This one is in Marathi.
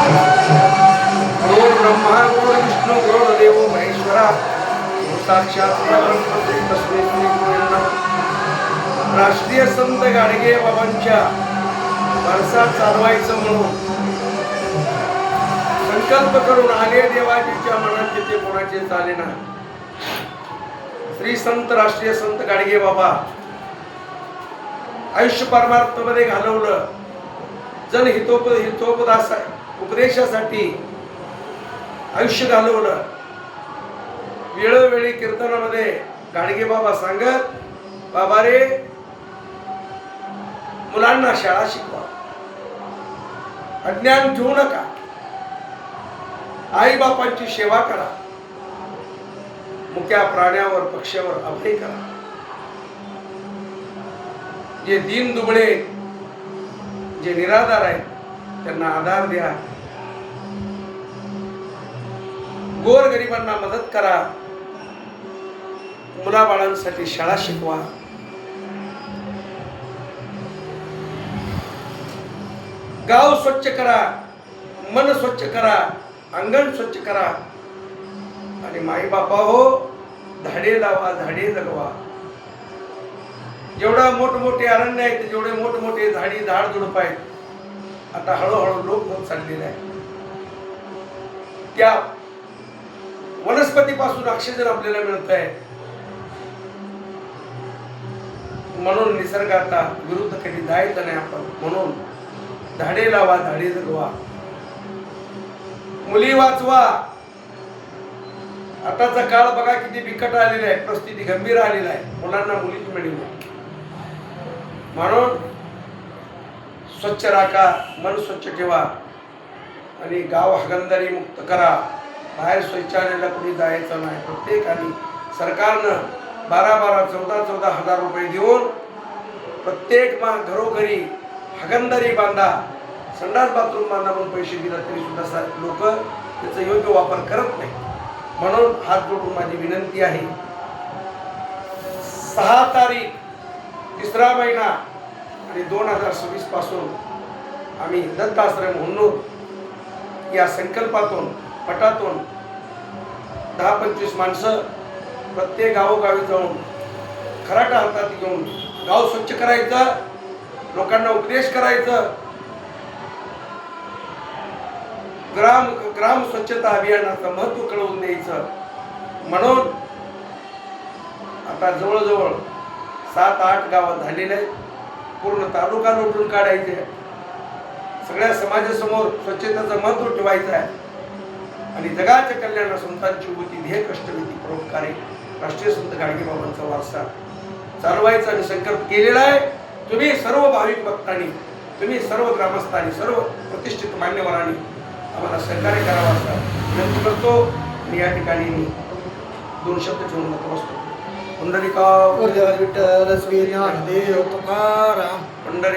गुरु ब्रह्मा गुरु विष्णू गुरुदेव महेश्वरा साक्षात परब्रह्म तस्मै श्री गुरुवे नमः. राष्ट्रीय संत गाडगे बाबांच्या वारसा चालवायचं म्हणून संकल्प करून आले देवाजीच्या मनात ते कोणाचे चालेना. श्री संत राष्ट्रीय संत गाडगे बाबा आयुष्य परमार्थमध्ये घालवलं. जन उपदेशासाठी आयुष्य घालवलं. वेळोवेळी कीर्तनामध्ये गाडगे बाबा सांगत, बाबा रे मुलांना शाळा शिकवा, अज्ञान ठेवू नका, आई बापांची सेवा करा, मुक्या प्राण्यावर पक्ष्यावर अभय करा, जे दीन दुबळे जे निराधार आहेत त्यांना आधार द्या, गोर गरिबांना मदत करा, मुलाबाळांसाठी शाळा शिकवा. गाव स्वच्छ करा, मन स्वच्छ करा, अंगण स्वच्छ करा आणि माई बापा हो झाडे लावा, झाडे जगवा. जेवढा मोठमोठे अरण्य आहेत, जेवढे मोठमोठे झाड झुडप आहेत, आता हळूहळू लोप होत चाललेले आहे. त्या वनस्पतीपासून ऑक्सिजन आपल्याला मिळत आहे. म्हणून निसर्गाचा विरुद्ध कधी जायचं नाही आपण. म्हणून झाडे लावा, झाडे जगवा, मुली वाचवा. आताचा काळ बघा किती बिकट आलेला आहे, परिस्थिती गंभीर आलेला आहे, मुलांना मुलीच मिळेल. म्हणून स्वच्छ राखा, मन स्वच्छ ठेवा आणि गाव हागणदारी मुक्त करा. बाहेर शौचालयाला कुणी जायचं नाही. प्रत्येकाने सरकारनं 12-12, 14-14 हजार रुपये देऊन प्रत्येक घरोघरी हागणदारी बांधा, संडास बाथरूम बांधा म्हणून पैसे दिला तरी सुद्धा लोक त्याचा योग्य वापर करत नाही. म्हणून हात जोडून माझी विनंती आहे, 6 तारीख 3रा महिना आणि 2026 पासून आम्ही दत्ताश्रम हुन्नूर या संकल्पातून पटातून 10-25 माणसं प्रत्येक गावोगावी जाऊन खराटा हातात घेऊन गाव स्वच्छ करायचं, लोकांना उपदेश करायचं, ग्राम स्वच्छता अभियानाचं महत्त्व कळवून द्यायचं. म्हणून आता जवळजवळ 7-8 गावं झालेले आहेत. पूर्ण तालुका लोटून काढायचे. सगळ्या समाजासमोर स्वच्छतेचं महत्त्व ठेवायचं आहे आणि जगाच्या कल्याण संतांची होती ध्येय कष्टविधी परोपकारी राष्ट्रीय संत गाडगे बाबांचा वारसा चालवायचा आणि संकल्प केलेला आहे. तुम्ही सर्व भाविक भक्तांनी, तुम्ही सर्व ग्रामस्थांनी, सर्व प्रतिष्ठित मान्यवरांनी आम्हाला सहकार्य करावं असं विनंती करतो. आणि या ठिकाणी मी 2 शब्द ठेवून नतमस्तक. पुंडलिका विठ्ठल श्री ज्ञानदेव तुकाराम. पंढरी